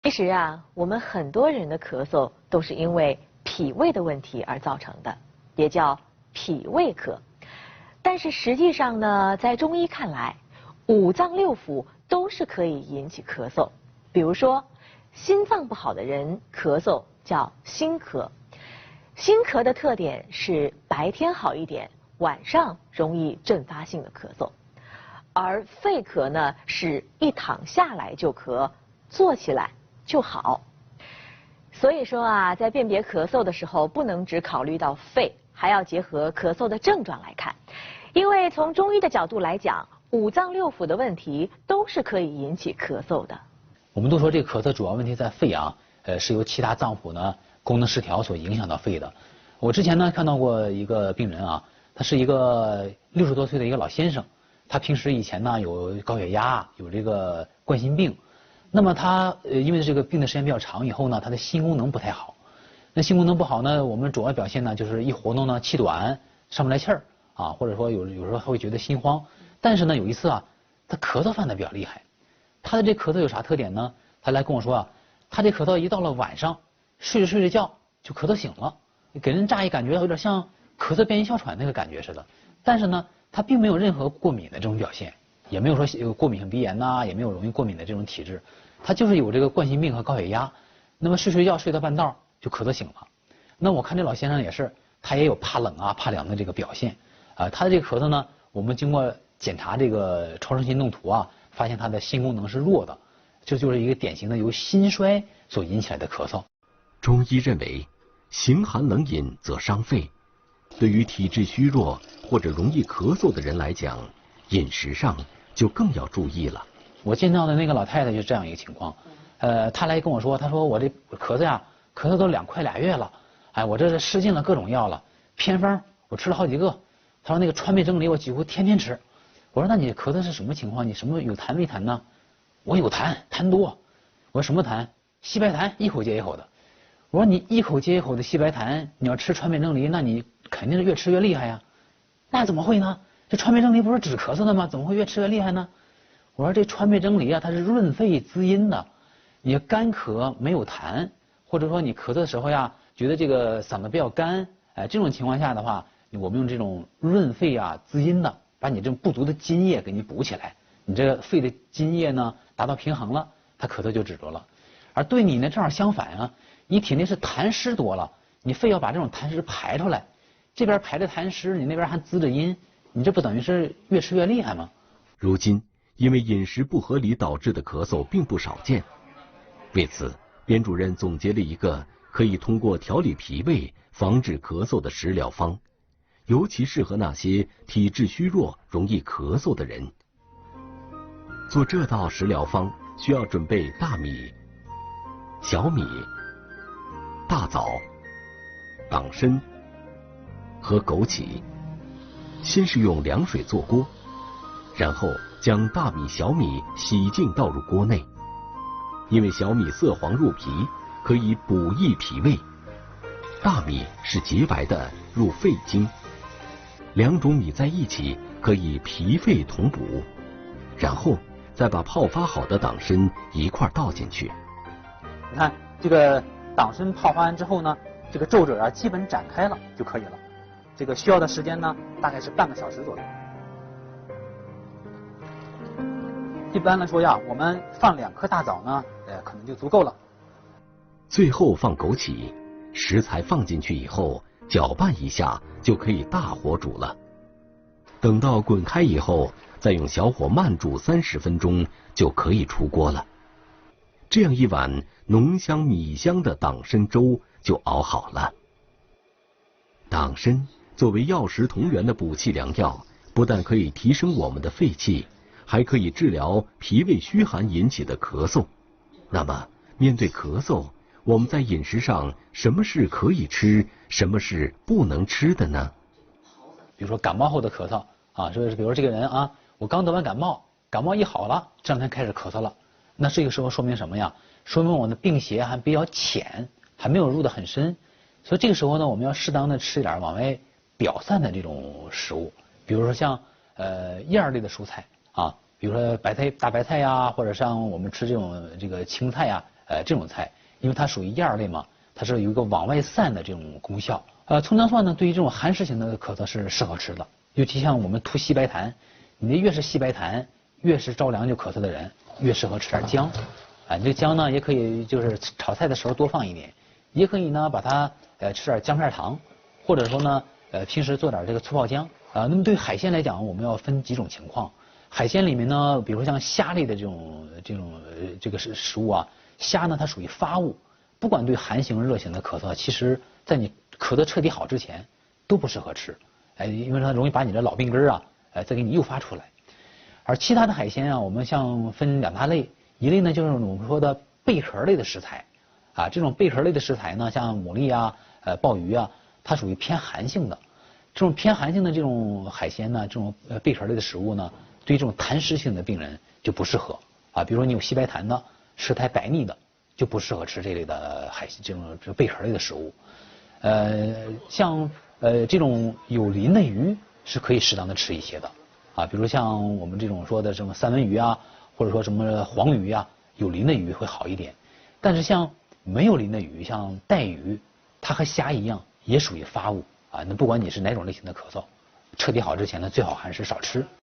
其实啊，我们很多人的咳嗽都是因为脾胃的问题而造成的，也叫脾胃咳。但是实际上呢，在中医看来，五脏六腑都是可以引起咳嗽。比如说，心脏不好的人咳嗽叫心咳，心咳的特点是白天好一点，晚上容易阵发性的咳嗽。而肺咳呢，是一躺下来就咳，坐起来就好。所以说啊，在辨别咳嗽的时候，不能只考虑到肺，还要结合咳嗽的症状来看。因为从中医的角度来讲，五脏六腑的问题都是可以引起咳嗽的。我们都说这个咳嗽主要问题在肺啊，是由其他脏腑呢功能失调所影响到肺的。我之前呢看到过一个病人啊，他是一个60多岁的一个老先生，他平时以前呢有高血压，有这个冠心病。那么他因为这个病的时间比较长以后呢，他的心功能不太好。那心功能不好呢，我们主要表现呢就是一活动呢气短，上不来气儿啊，或者说有时候会觉得心慌。但是呢有一次啊，他咳嗽犯的比较厉害。他的这咳嗽有啥特点呢？他来跟我说啊，他这咳嗽一到了晚上，睡着觉就咳嗽醒了，给人乍一感觉有点像咳嗽变异哮喘那个感觉似的。但是呢，他并没有任何过敏的这种表现，也没有说有过敏性鼻炎呐，也没有容易过敏的这种体质。他就是有这个冠心病和高血压，那么睡觉睡到半道就咳嗽醒了。那我看这老先生也是，他也有怕冷啊怕凉的这个表现啊。他的这个咳嗽呢，我们经过检查这个超声心动图啊，发现他的心功能是弱的，这就是一个典型的由心衰所引起来的咳嗽。中医认为，形寒冷饮则伤肺，对于体质虚弱或者容易咳嗽的人来讲，饮食上就更要注意了。我见到的那个老太太就这样一个情况，她来跟我说，她说我这咳嗽呀，咳嗽都快2月了，哎，我这是试尽了各种药了，偏方我吃了好几个，她说那个川贝正梨我几乎天天吃。我说那你咳嗽是什么情况？你什么有痰没痰呢？我有痰多。我说什么痰？细白痰，一口接一口的。我说你一口接一口的细白痰，你要吃川贝正梨，那你肯定是越吃越厉害呀。那怎么会呢？这川贝正梨不是止咳嗽的吗？怎么会越吃越厉害呢？我说这川贝正梨啊，它是润肺滋阴的。你干咳没有痰，或者说你咳嗽的时候呀，觉得这个嗓子比较干，哎，这种情况下的话，我们用这种润肺啊滋阴的，把你这种不足的津液给你补起来，你这个肺的津液呢达到平衡了，它咳嗽就止住了。而对你呢正好相反啊，你体内是痰湿多了，你肺要把这种痰湿排出来，这边排着痰湿，你那边还滋着阴，你这不等于是越吃越厉害吗？如今因为饮食不合理导致的咳嗽并不少见，为此边主任总结了一个可以通过调理脾胃防止咳嗽的食疗方，尤其适合那些体质虚弱容易咳嗽的人。做这道食疗方需要准备大米、小米、大枣、党参和枸杞。先是用凉水做锅，然后将大米、小米洗净倒入锅内。因为小米色黄入脾，可以补益脾胃；大米是洁白的，入肺经。两种米在一起，可以脾肺同补。然后再把泡发好的党参一块倒进去。你看这个党参泡发完之后呢，这个皱褶啊基本展开了就可以了。这个需要的时间呢，大概是半个小时左右。一般来说呀，我们放2颗大枣呢，可能就足够了。最后放枸杞，食材放进去以后，搅拌一下就可以大火煮了。等到滚开以后，再用小火慢煮30分钟就可以出锅了。这样一碗浓香米香的党参粥就熬好了。党参作为药食同源的补气良药，不但可以提升我们的肺气，还可以治疗脾胃虚寒引起的咳嗽。那么面对咳嗽，我们在饮食上什么是可以吃，什么是不能吃的呢？比如说感冒后的咳嗽啊，比如说这个人啊，我刚得完感冒，感冒一好了，这2天开始咳嗽了，那这个时候说明什么呀？说明我的病邪还比较浅，还没有入得很深，所以这个时候呢，我们要适当的吃点往外表散的这种食物，比如说像叶类的蔬菜啊，比如说大白菜呀，或者像我们吃这个青菜呀，这种菜，因为它属于叶儿类嘛，它是有一个往外散的这种功效。葱姜蒜呢，对于这种寒湿型的咳嗽是适合吃的，尤其像我们吐细白痰，你那越是细白痰，越是着凉就咳嗽的人，越适合吃点姜。你这姜呢，也可以就是炒菜的时候多放一点，也可以呢把它吃点姜片糖，或者说呢平时做点这个醋泡姜。那么对于海鲜来讲，我们要分几种情况。海鲜里面呢，比如说像虾类的这个食物啊，虾呢它属于发物，不管对寒型热型的咳嗽，其实在你咳得彻底好之前都不适合吃，因为它容易把你的老病根啊再给你诱发出来。而其他的海鲜啊，我们像分2大类，一类呢就是我们说的贝壳类的食材，这种贝壳类的食材呢，像牡蛎啊、鲍鱼啊，它属于偏寒性的。这种偏寒性的这种海鲜呢，这种贝壳类的食物呢，对于这种痰湿性的病人就不适合比如说你有细白痰的、舌苔白腻的，就不适合吃这类的海鲜，这种贝壳类的食物。像这种有鳞的鱼是可以适当的吃一些的比如像我们这种说的什么三文鱼啊，或者说什么黄鱼啊，有鳞的鱼会好一点。但是像没有鳞的鱼，像带鱼，它和虾一样，也属于发物那不管你是哪种类型的咳嗽，彻底好之前呢，最好还是少吃。